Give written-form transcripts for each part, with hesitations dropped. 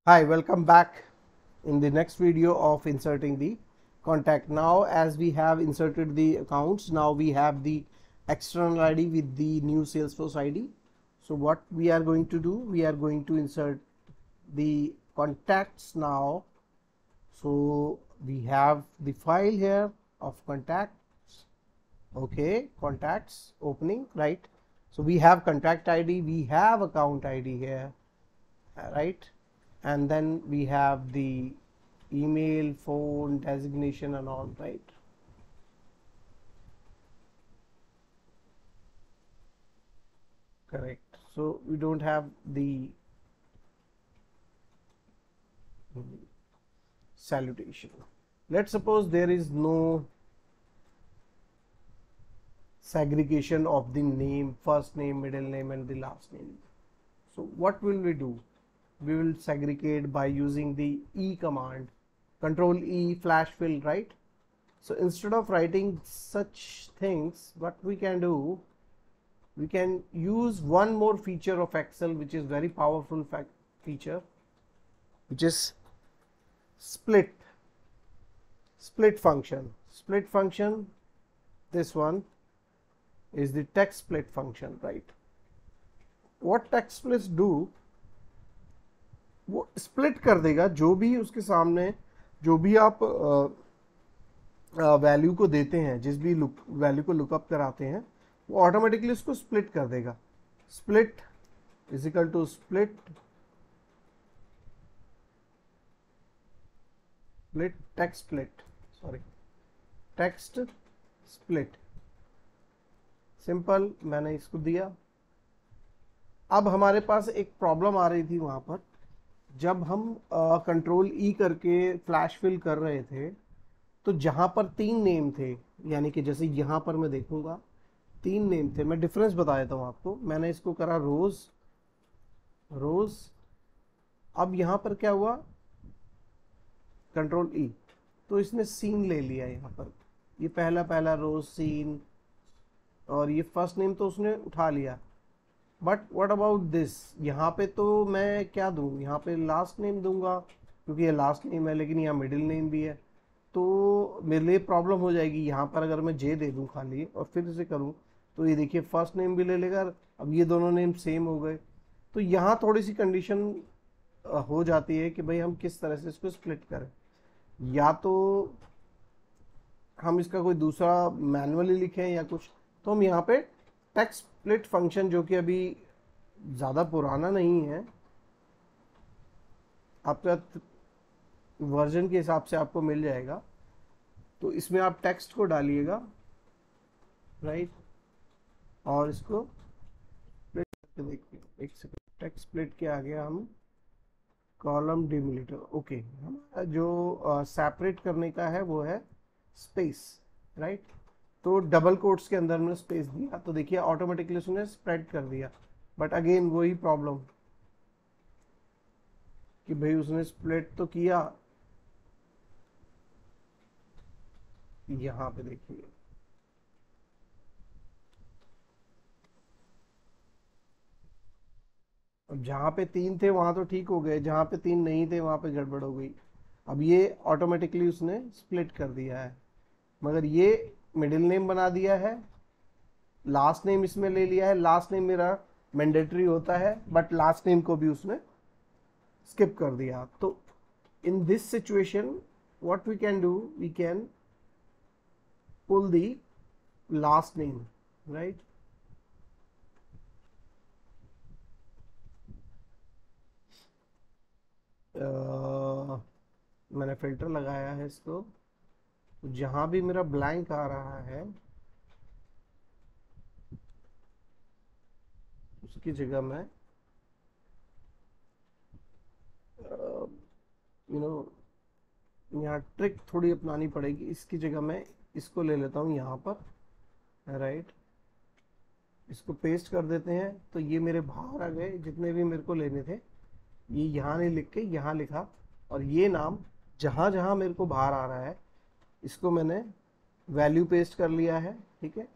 Hi, welcome back in the next video of inserting the contact. Now as we have inserted the accounts, now we have the external ID with the new Salesforce ID. So what we are going to do, we are going to insert the contacts now. So we have the file here of contacts. Okay, contacts opening, right? So we have contact ID, we have account ID here, right? And then we have the email, phone, designation and all, right? Correct. So we don't have the salutation. Let's suppose there is no segregation of the name, first name, middle name and the last name. So what will we do? We will segregate by using the E command, control E flash fill, right? So instead of writing such things, what we can do, we can use one more feature of Excel which is very powerful feature, which is split function. Split function, this one is the text split function, right? What text splits do, वो split कर देगा जो भी उसके सामने, जो भी आप वैल्यू को देते हैं, जिस भी वैल्यू को लुकअप कराते हैं, वो ऑटोमेटिकली उसको स्प्लिट कर देगा. Split is equal to split text split. Simple, मैंने इसको दिया. अब हमारे पास एक प्रॉब्लम आ रही थी वहां पर, जब हम कंट्रोल ई करके फ्लैश फिल कर रहे थे, तो जहां पर 3 नेम थे, यानी कि जैसे यहां पर मैं देखूंगा 3 नेम थे. मैं डिफरेंस बता देता हूं आपको. मैंने इसको करा रोज. अब यहां पर क्या हुआ, कंट्रोल ई, तो इसने सीन ले लिया. यहां पर ये पहला रोज सीन, और ये फर्स्ट नेम तो उसने उठा लिया. बट व्हाट अबाउट दिस, यहाँ पे तो मैं क्या दूँ, यहाँ पे लास्ट नेम दूंगा क्योंकि ये लास्ट नेम है, लेकिन यहाँ मिडिल नेम भी है, तो मेरे लिए प्रॉब्लम हो जाएगी. यहाँ पर अगर मैं जे दे दूँ खाली और फिर से करूँ, तो ये देखिए फर्स्ट नेम भी ले लेगा. अब ये दोनों नेम सेम हो गए, तो यहाँ थोड़ी सी कंडीशन हो जाती है कि भाई हम किस तरह से इसको स्प्लिट करें. या तो हम इसका कोई दूसरा मैनुअली लिखें या कुछ. तो हम यहाँ पे टेक्स्ट स्प्लिट फंक्शन, जो कि अभी ज़्यादा पुराना नहीं है, आपका वर्जन के हिसाब से आपको मिल जाएगा, तो इसमें आप टेक्स्ट को डालिएगा, राइट, और इसको देखिए. एक सेकंड, टेक्स्ट स्प्लिट के आगे हम कॉलम डिमिलिटर. ओके, हमारा जो सेपरेट करने का है वो है स्पेस, राइट. तो डबल कोट्स के अंदर में स्पेस दिया, तो देखिए ऑटोमेटिकली उसने स्प्रेड कर दिया. बट अगेन वही प्रॉब्लम कि भाई उसने स्प्लिट तो किया. यहां पे देखिए, अब जहां पे 3 थे वहां तो ठीक हो गए, जहां पे 3 नहीं थे वहां पे गड़बड़ हो गई. अब ये ऑटोमेटिकली उसने स्प्लिट कर दिया है, मगर ये मिडिल नेम बना दिया है, लास्ट नेम इसमें ले लिया है. लास्ट नेम मेरा मैंडेटरी होता है, बट लास्ट नेम को भी उसने स्किप कर दिया. तो in this situation what we can do, we can pull the last name, right. मैंने फिल्टर लगाया है इसको, तो जहां भी मेरा ब्लैंक आ रहा है उसकी जगह मैं यहाँ ट्रिक थोड़ी अपनानी पड़ेगी. इसकी जगह मैं इसको ले लेता हूँ यहाँ पर, राइट. इसको पेस्ट कर देते हैं, तो ये मेरे बाहर आ गए जितने भी मेरे को लेने थे. ये यहाँ नहीं लिख के यहाँ लिखा, और ये नाम जहाँ जहाँ मेरे को बाहर आ रहा है इसको मैंने वैल्यू पेस्ट कर लिया है. ठीक है,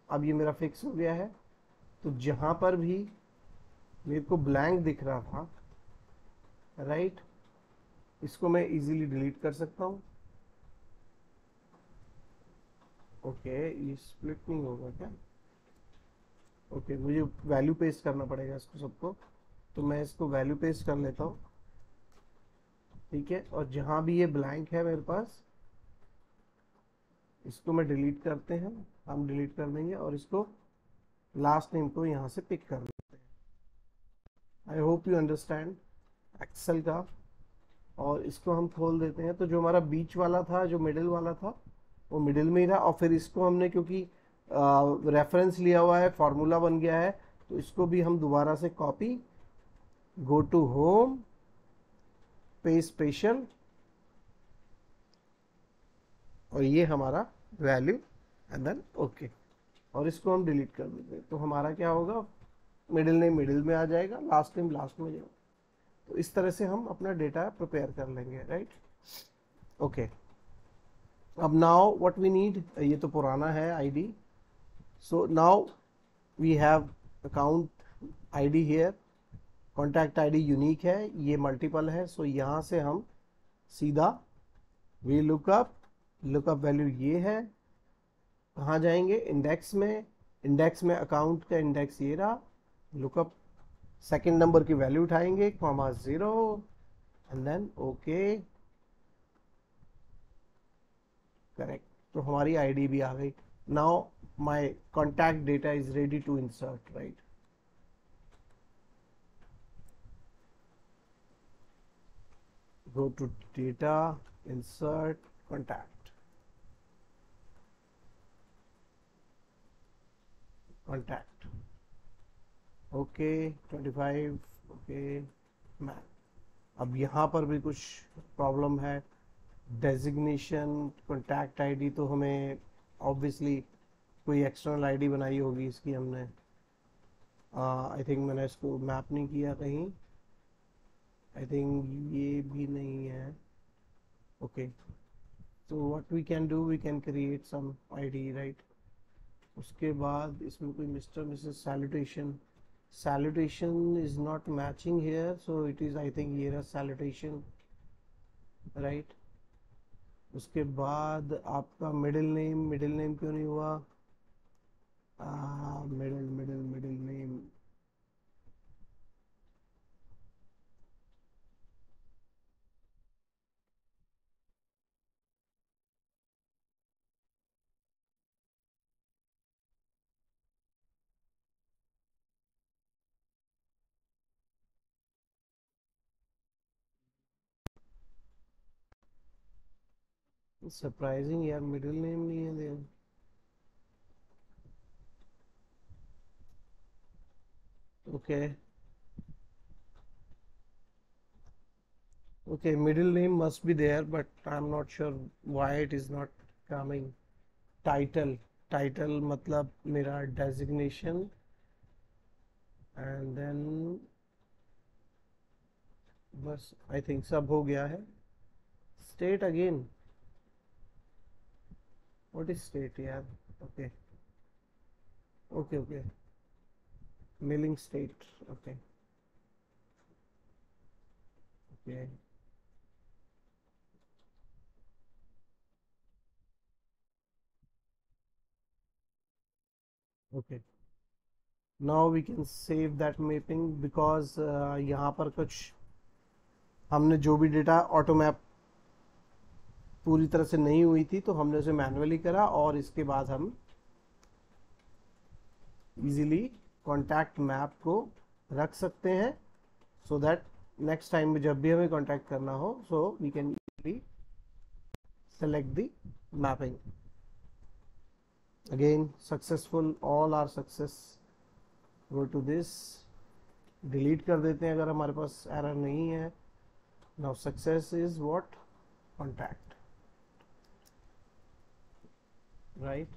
अब ये मेरा फिक्स हो गया है. तो जहाँ पर भी मेरे को ब्लैंक दिख रहा था, राइट, इसको मैं इजीली डिलीट कर सकता हूँ। ओके, ये स्प्लिट नहीं होगा क्या? ओके, मुझे वैल्यू पेस्ट करना पड़ेगा इसको सबको, तो मैं इसको वैल्यू पेस्ट कर लेता हूँ। ठीक है, और जहाँ भी ये ब्लैंक है मेरे पास, इसको मैं डिलीट करते हैं, हम डिलीट कर देंगे और इसको लास्ट नेम को यहाँ से पिक कर लेते हैं। I hope you understand Excel का। और इसको हम खोल देते हैं, तो जो हमारा बीच वाला था, जो मिडिल वाला था, वो मिडिल में ही रहा। और फिर इसको हमने, क्योंकि रेफरेंस लिया हुआ है, फॉर्मूला बन गया है, तो इसको भी हम दोबारा से copy, go to home, page special, और ये हमारा वैल्यू, एंड देन ओके, और इसको हम डिलीट कर देते हैं। तो हमारा क्या होगा, मिडिल नेम मिडिल में आ जाएगा, लास्ट नेम लास्ट में जाएगा। तो इस तरह से हम अपना डेटा प्रिपेयर कर लेंगे, राइट। ओके, अब नाउ व्हाट वी नीड, ये तो पुराना है ID. So now we have account ID here, contact ID unique है, ये मल्टीपल है। सो यहाँ से हम सीधा वी लुकअप वैल्यू ये है, कहाँ जाएंगे, इंडेक्स में, इंडेक्स में अकाउंट का इंडेक्स ये रहा, लुकअप सेकंड नंबर की वैल्यू उठाएंगे, comma 0, and then okay, correct. तो हमारी आईडी भी आ गई। Now my contact data is ready to insert, right. Go to data, insert, contact, contact, okay 25, okay ma'am. अब यहाँ पर भी कुछ प्रॉब्लम है, डेजिग्नेशन कॉन्टैक्ट आईडी, तो हमें ऑब्वियसली कोई एक्सटर्नल आईडी बनाई होगी इसकी हमने। आई थिंक मैंने इसको मैप नहीं किया कहीं, आई थिंक ये भी नहीं है। ओके, तो what we can do, we can create some ID, right. उसके बाद इसमें कोई mister missus salutation is not matching here, so it is, I think, here a salutation, right। उसके बाद आपका मिडिल नेम क्यों नहीं हुआ, मिडिल नेम, सरप्राइजिंग यार, मिडिल नेम नहीं है then. Okay, okay, middle name must be there, but I'm not sure why it is not coming। title मतलब मेरा designation, and then बस I think सब हो गया है। state again, what is state यार, okay, okay, mailing state, okay, okay, okay, now we can save that mapping, because यहाँ पर कुछ हमने जो भी डेटा ऑटो मैप पूरी तरह से नहीं हुई थी, तो हमने उसे मैन्युअली करा, और इसके बाद हम इजीली कॉन्टैक्ट मैप को रख सकते हैं, सो दैट नेक्स्ट टाइम जब भी हमें कॉन्टैक्ट करना हो, so we can easily select the mapping. Again successful, all are success. Go to this, delete कर देते हैं अगर हमारे पास एरर नहीं है। Now success is what, contact, right.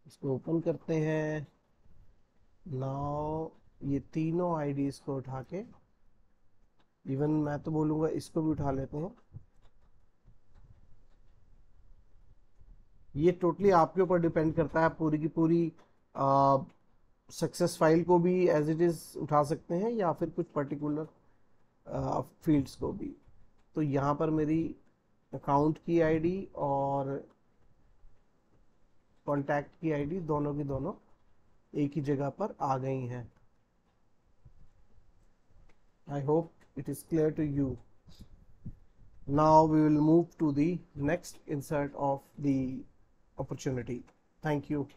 इसको ओपन करते हैं। नाउ ये तीनों आईडीज को उठा के, इवन मैं तो बोलूँगा इसको भी उठा लेते हैं। ये टोटली आपके ऊपर डिपेंड करता है, पूरी की पूरी सक्सेस फाइल को भी एज इट इज़ उठा सकते हैं, या फिर कुछ पर्टिकुलर फील्ड्स को भी। तो यहाँ पर मेरी अकाउंट की आईडी और कॉन्टैक्ट की आईडी दोनों की दोनों एक ही जगह पर आ गई हैं। I hope it is clear to you. Now we will move to the next insert of the opportunity. Thank you.